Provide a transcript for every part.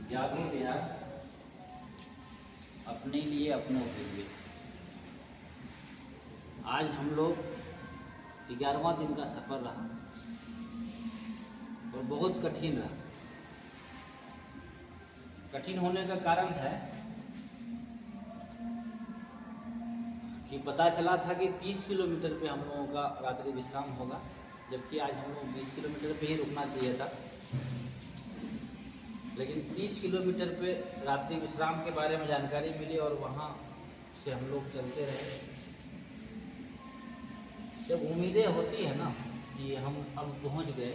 जागो बिहार अपने लिए अपनों के लिए। आज हम लोग 11वां दिन का सफ़र रहा और बहुत कठिन रहा। कठिन होने का कारण है कि पता चला था कि 30 किलोमीटर पे हम लोगों का रात्रि विश्राम होगा, जबकि आज हम लोग 20 किलोमीटर पे ही रुकना चाहिए था। लेकिन 30 किलोमीटर पे रात्रि विश्राम के बारे में जानकारी मिली और वहाँ से हम लोग चलते रहे। जब उम्मीदें होती है ना कि हम अब पहुँच गए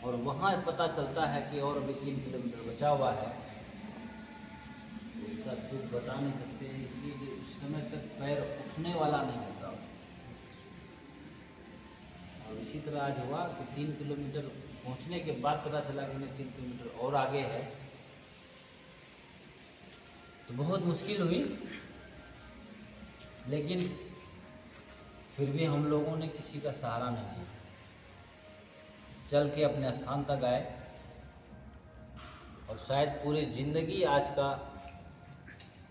और वहाँ पता चलता है कि और अभी 3 किलोमीटर बचा हुआ है, उसका दुख बता नहीं सकते हैं। इसलिए कि उस समय तक पैर उठने वाला नहीं होता। और इसी तरह आज हुआ कि 3 किलोमीटर पहुंचने के बाद पता चला कि उन्हें 3 किलोमीटर और आगे है, तो बहुत मुश्किल हुई। लेकिन फिर भी हम लोगों ने किसी का सहारा नहीं लिया, चल के अपने स्थान तक आए। और शायद पूरी ज़िंदगी आज का,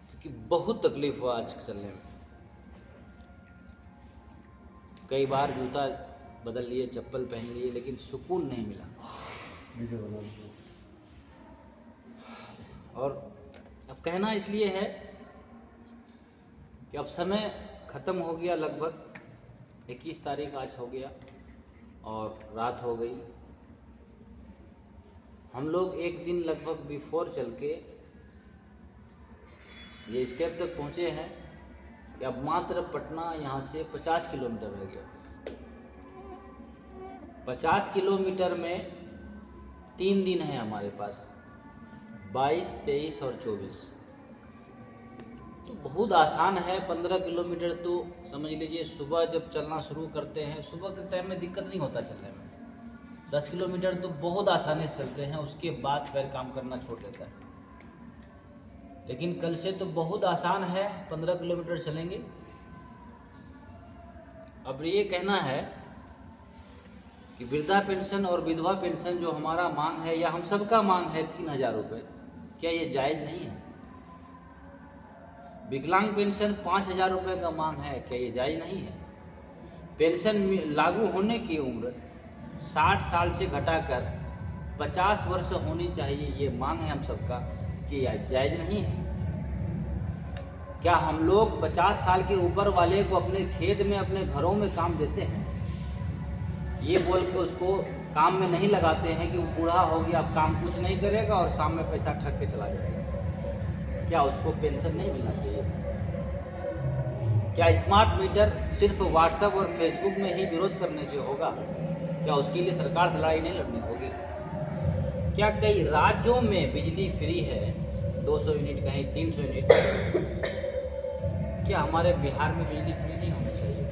क्योंकि बहुत तकलीफ हुआ आज चलने में। कई बार जूता बदल लिए, चप्पल पहन लिए, लेकिन सुकून नहीं मिला। और अब कहना इसलिए है कि अब समय ख़त्म हो गया। लगभग 21 तारीख आज हो गया और रात हो गई। हम लोग एक दिन लगभग बिफोर चल के ये स्टेप तक पहुँचे हैं कि अब मात्र पटना यहाँ से 50 किलोमीटर रह गया। 50 किलोमीटर में 3 दिन है हमारे पास, 22, 23 और 24। तो बहुत आसान है। 15 किलोमीटर तो समझ लीजिए सुबह जब चलना शुरू करते हैं, सुबह के टाइम में दिक्कत नहीं होता चलने में। 10 किलोमीटर तो बहुत आसानी से चलते हैं, उसके बाद पैर काम करना छोड़ देता है। लेकिन कल से तो बहुत आसान है, 15 किलोमीटर चलेंगे। अब ये कहना है कि वृद्धा पेंशन और विधवा पेंशन जो हमारा मांग है, या हम सबका मांग है 3000 रुपये, क्या ये जायज़ नहीं है? विकलांग पेंशन 5000 रुपये का मांग है, क्या ये जायज़ नहीं है? पेंशन लागू होने की उम्र 60 साल से घटाकर 50 वर्ष होनी चाहिए, ये मांग है हम सबका, कि जायज़ नहीं है? क्या हम लोग 50 साल के ऊपर वाले को अपने खेत में, अपने घरों में काम देते हैं? ये बोल के उसको काम में नहीं लगाते हैं कि वो बूढ़ा हो गया, अब काम कुछ नहीं करेगा और शाम में पैसा ठग के चला जाएगा। क्या उसको पेंशन नहीं मिलना चाहिए? क्या स्मार्ट मीटर सिर्फ व्हाट्सएप और फेसबुक में ही विरोध करने से होगा? क्या उसके लिए सरकार से लड़ाई नहीं लड़नी होगी? क्या कई राज्यों में बिजली फ्री है, 200 यूनिट, कहीं 300 यूनिट, क्या हमारे बिहार में बिजली फ्री नहीं होनी चाहिए?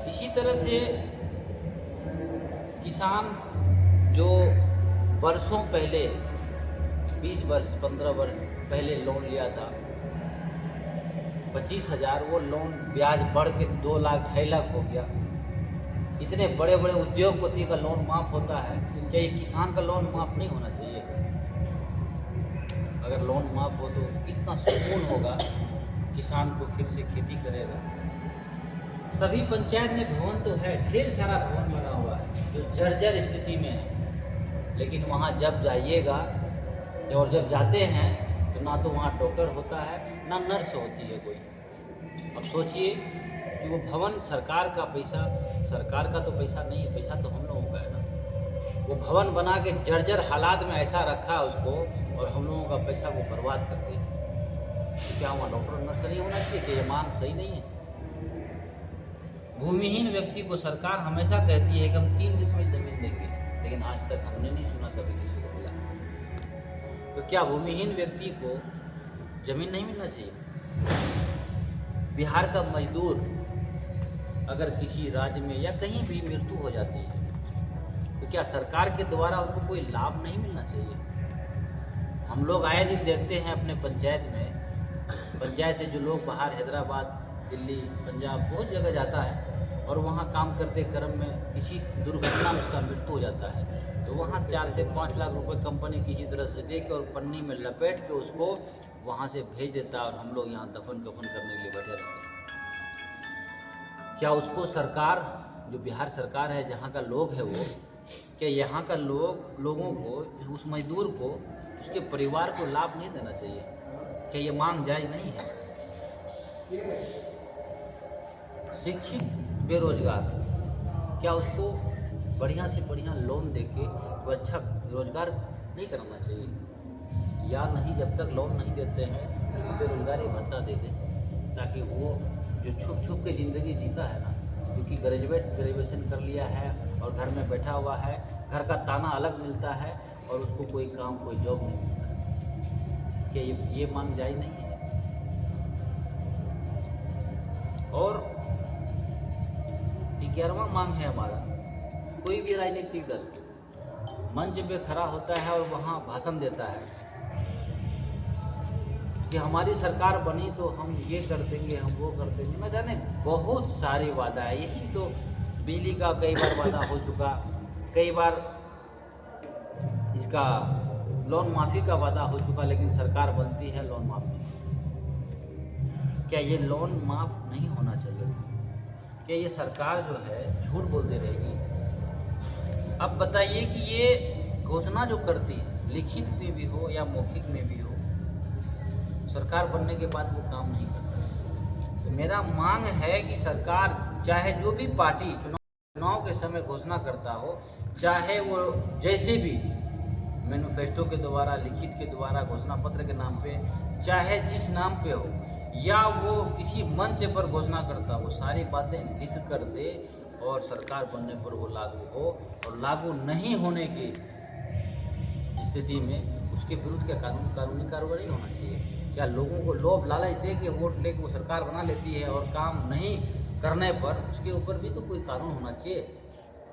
इसी तरह से किसान जो वर्षों पहले, 20 वर्ष 15 वर्ष पहले लोन लिया था 25,000, वो लोन ब्याज बढ़ के 2 लाख 2.5 लाख हो गया। इतने बड़े बड़े उद्योगपति का लोन माफ़ होता है, क्या ये किसान का लोन माफ़ नहीं होना चाहिए? अगर लोन माफ़ हो तो कितना सुकून होगा, किसान को फिर से खेती करेगा। सभी पंचायत में भवन तो है, ढेर सारा भवन बना हुआ है जो जर्जर स्थिति में है, लेकिन वहाँ जब जाइएगा और जब जाते हैं तो ना तो वहाँ डॉक्टर होता है, ना नर्स होती है कोई। अब सोचिए कि वो भवन सरकार का पैसा, सरकार का तो पैसा नहीं है, पैसा तो हम लोगों का है ना। वो भवन बना के जर्जर हालात में ऐसा रखा उसको और हम लोगों का पैसा वो बर्बाद कर दिया। तो क्या वहाँ डॉक्टर नर्स नहीं होना चाहिए? कि ये मांग सही नहीं है? भूमिहीन व्यक्ति को सरकार हमेशा कहती है कि हम 3 डिसमिल जमीन देंगे, लेकिन आज तक हमने नहीं सुना कभी किसी को मिला। तो क्या भूमिहीन व्यक्ति को जमीन नहीं मिलना चाहिए? बिहार का मजदूर अगर किसी राज्य में या कहीं भी मृत्यु हो जाती है तो क्या सरकार के द्वारा उनको कोई लाभ नहीं मिलना चाहिए? हम लोग आए दिन देखते हैं अपने पंचायत में, पंचायत से जो लोग बाहर हैदराबाद, दिल्ली, पंजाब, बहुत जगह जाता है और वहाँ काम करते क्रम में किसी दुर्घटना में उसका मृत्यु हो जाता है, तो वहाँ 4 से 5 लाख रुपए कंपनी किसी तरह से दे के और पन्नी में लपेट के उसको वहाँ से भेज देता है और हम लोग यहाँ दफन कफन करने के लिए बैठे रहते हैं। क्या उसको सरकार, जो बिहार सरकार है, जहाँ का लोग है वो, क्या यहाँ का लोगों को, उस मजदूर को, उसके परिवार को लाभ नहीं देना चाहिए? क्या ये मांग जायज़ नहीं है? शिक्षित बेरोजगार, क्या उसको बढ़िया से बढ़िया लोन देके वो अच्छा रोजगार नहीं करना चाहिए? या नहीं, जब तक लोन नहीं देते हैं उसको बेरोजगारी भत्ता दे दें, ताकि वो जो छुप छुप के ज़िंदगी जीता है ना, क्योंकि ग्रेजुएशन कर लिया है और घर में बैठा हुआ है, घर का ताना अलग मिलता है और उसको कोई काम, कोई जॉब नहीं मिलता है। क्या ये मांग जायज़ नहीं है? और 11वां मांग है हमारा, कोई भी राजनीतिक दल मंच पे खड़ा होता है और वहाँ भाषण देता है कि हमारी सरकार बनी तो हम ये कर देंगे, हम वो कर देंगे, न जाने बहुत सारी वादा है। यही तो बिजली का कई बार वादा हो चुका, कई बार इसका लोन माफ़ी का वादा हो चुका, लेकिन सरकार बनती है लोन माफ़ नहीं। क्या ये लोन माफ़ नहीं होना चाहिए? क्या ये सरकार जो है झूठ बोलती रहेगी? अब बताइए कि ये घोषणा जो करती है, लिखित में भी हो या मौखिक में भी हो, सरकार बनने के बाद वो काम नहीं करता। तो मेरा मांग है कि सरकार, चाहे जो भी पार्टी चुनाव के समय घोषणा करता हो, चाहे वो जैसे भी मैनिफेस्टो के द्वारा, लिखित के द्वारा, घोषणा पत्र के नाम पे, चाहे जिस नाम पे हो, या वो किसी मंच पर घोषणा करता हो, सारी बातें लिख कर दे और सरकार बनने पर वो लागू हो। और लागू नहीं होने की स्थिति में उसके विरुद्ध क्या कानूनी कार्रवाई होना चाहिए? क्या लोगों को लोभ लालच दे के वोट लेके वो सरकार बना लेती है और काम नहीं करने पर उसके ऊपर भी तो कोई कानून होना चाहिए?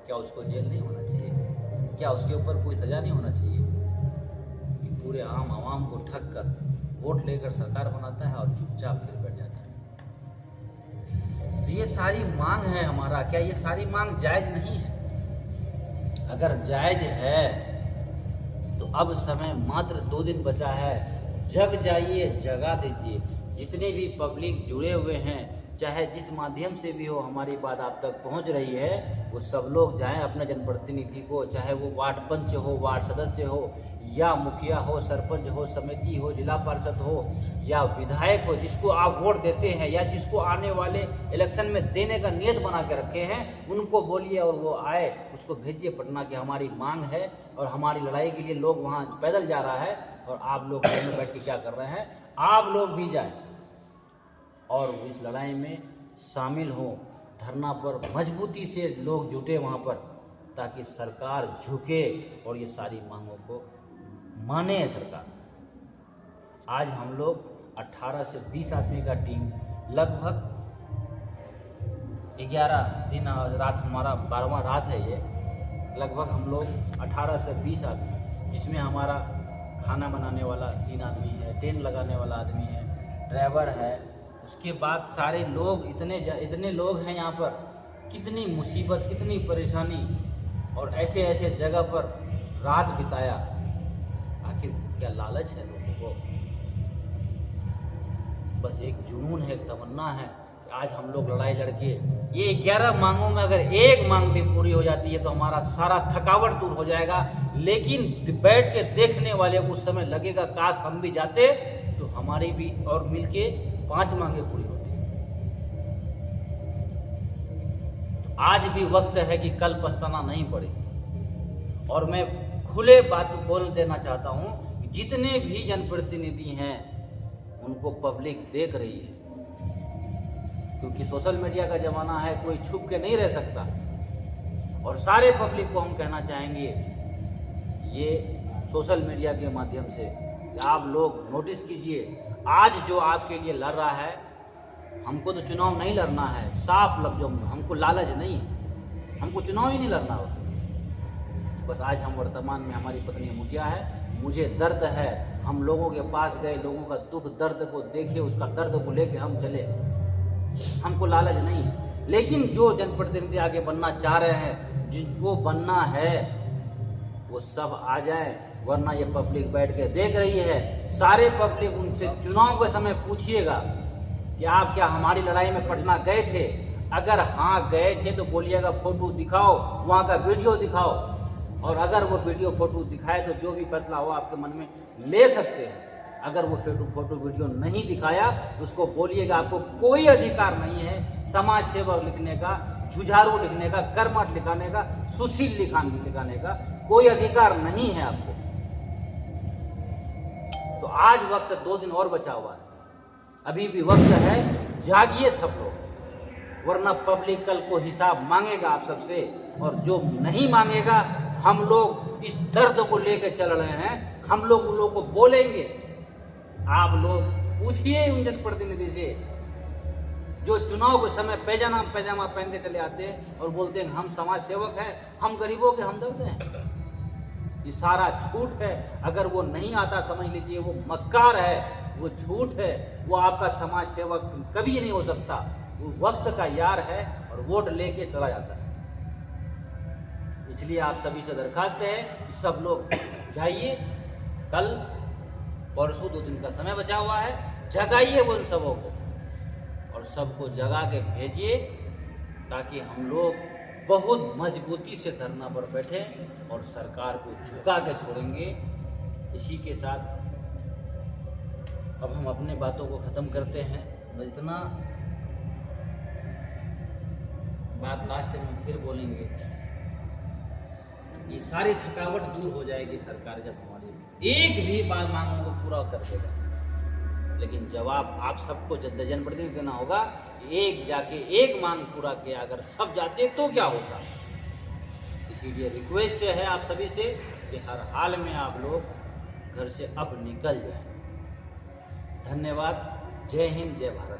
क्या उसको जेल नहीं होना चाहिए? क्या उसके ऊपर कोई सज़ा नहीं होना चाहिए? कि पूरे आम आवाम को ठग कर वोट लेकर सरकार बनाता है और चुपचाप फिर बैठ जाता है। तो ये सारी मांग है हमारा, क्या ये सारी मांग जायज़ नहीं है? अगर जायज़ है तो अब समय मात्र 2 दिन बचा है, जग जाइए, जगा दीजिए। जितने भी पब्लिक जुड़े हुए हैं, चाहे जिस माध्यम से भी हो हमारी बात आप तक पहुंच रही है, वो सब लोग जाएं अपने जनप्रतिनिधि को, चाहे वो वार्ड पंच हो, वार्ड सदस्य हो, या मुखिया हो, सरपंच हो, समिति हो, जिला पार्षद हो, या विधायक हो, जिसको आप वोट देते हैं या जिसको आने वाले इलेक्शन में देने का नियत बना के रखे हैं, उनको बोलिए और वो आए, उसको भेजिए पटना की हमारी मांग है और हमारी लड़ाई के लिए लोग वहाँ पैदल जा रहा है और आप लोग घर में बैठ के क्या कर रहे हैं? आप लोग भी जाएं और इस लड़ाई में शामिल हों। धरना पर मजबूती से लोग जुटे वहाँ पर, ताकि सरकार झुके और ये सारी मांगों को माने सरकार। आज हम लोग 18 से 20 आदमी का टीम, लगभग 11 दिन रात, हमारा 12वां रात है ये, लगभग हम लोग 18 से 20 आदमी, जिसमें हमारा खाना बनाने वाला 3 आदमी है, टेंट लगाने वाला आदमी है, ड्राइवर है, उसके बाद सारे लोग, इतने लोग हैं यहाँ पर। कितनी मुसीबत, कितनी परेशानी और ऐसे ऐसे जगह पर रात बिताया। आखिर क्या लालच है लोगों को? बस एक जुनून है, एक तमन्ना है कि आज हम लोग लड़ाई लड़के, ये 11 मांगों में अगर एक मांग भी पूरी हो जाती है तो हमारा सारा थकावट दूर हो जाएगा। लेकिन बैठ के देखने वाले को उस समय लगेगा काश हम भी जाते तो हमारी भी और मिलके 5 मांगे पूरी होती। तो आज भी वक्त है कि कल पछताना नहीं पड़े। और मैं खुले बात बोल देना चाहता हूँ, जितने भी जनप्रतिनिधि हैं उनको पब्लिक देख रही है, क्योंकि सोशल मीडिया का ज़माना है, कोई छुप के नहीं रह सकता। और सारे पब्लिक को हम कहना चाहेंगे ये सोशल मीडिया के माध्यम से कि आप लोग नोटिस कीजिए, आज जो आपके लिए लड़ रहा है, हमको तो चुनाव नहीं लड़ना है, साफ लफ्जों में, हमको लालच नहीं है, हमको चुनाव ही नहीं लड़ना हो। बस आज हम वर्तमान में, हमारी पत्नी मुखिया है, मुझे दर्द है, हम लोगों के पास गए, लोगों का दुख दर्द को देखे, उसका दर्द को लेके हम चले, हमको लालच नहीं है। लेकिन जो जनप्रतिनिधि आगे बनना चाह रहे हैं, जिनको बनना है, वो सब आ जाए, वरना ये पब्लिक बैठ के देख रही है। सारे पब्लिक उनसे चुनाव के समय पूछिएगा कि आप क्या हमारी लड़ाई में पटना गए थे? अगर हाँ गए थे तो बोलिएगा फोटो दिखाओ, वहाँ का वीडियो दिखाओ, और अगर वो वीडियो फोटो दिखाए तो जो भी फैसला हो आपके मन में ले सकते हैं। अगर वो फोटो वीडियो नहीं दिखाया तो उसको बोलिएगा आपको कोई अधिकार नहीं है समाज सेवक लिखने का, जुझारू लिखने का, कर्मठ लिखाने का, सुशील लिखाने का कोई अधिकार नहीं है आपको। तो आज वक्त 2 दिन और बचा हुआ है, अभी भी वक्त है, जागिए सब लोग, वरना पब्लिक कल को हिसाब मांगेगा आप सबसे। और जो नहीं मांगेगा, हम लोग इस दर्द को लेकर चल रहे हैं, हम लोग उन लोगों को बोलेंगे। आप लोग पूछिए उन जनप्रतिनिधि से जो चुनाव के समय पैजामा पहन के चले आते हैं और बोलते हैं हम समाज सेवक हैं, हम गरीबों के हमदर्द हैं। ये सारा झूठ है। अगर वो नहीं आता समझ लीजिए वो मक्कार है, वो झूठ है, वो आपका समाज सेवक कभी नहीं हो सकता। वो वक्त का यार है और वोट लेके चला जाता है। इसलिए आप सभी से दरखास्त है कि सब लोग जाइए, कल परसों 2 दिन का समय बचा हुआ है, जगाइए उन सबों को और सबको जगा के भेजिए, ताकि हम लोग बहुत मजबूती से धरना पर बैठे और सरकार को झुका के छोड़ेंगे। इसी के साथ अब हम अपने बातों को ख़त्म करते हैं। इतना बात लास्ट में फिर बोलेंगे, ये सारी थकावट दूर हो जाएगी सरकार जब हमारी एक भी बात मांगों को पूरा कर देगा। लेकिन जवाब आप सबको जनप्रतिनिधि देना होगा। एक जाके एक मांग पूरा किया, अगर सब जाते तो क्या होता। इसीलिए रिक्वेस्ट है आप सभी से कि हर हाल में आप लोग घर से अब निकल जाएं। धन्यवाद। जय हिंद, जय भारत।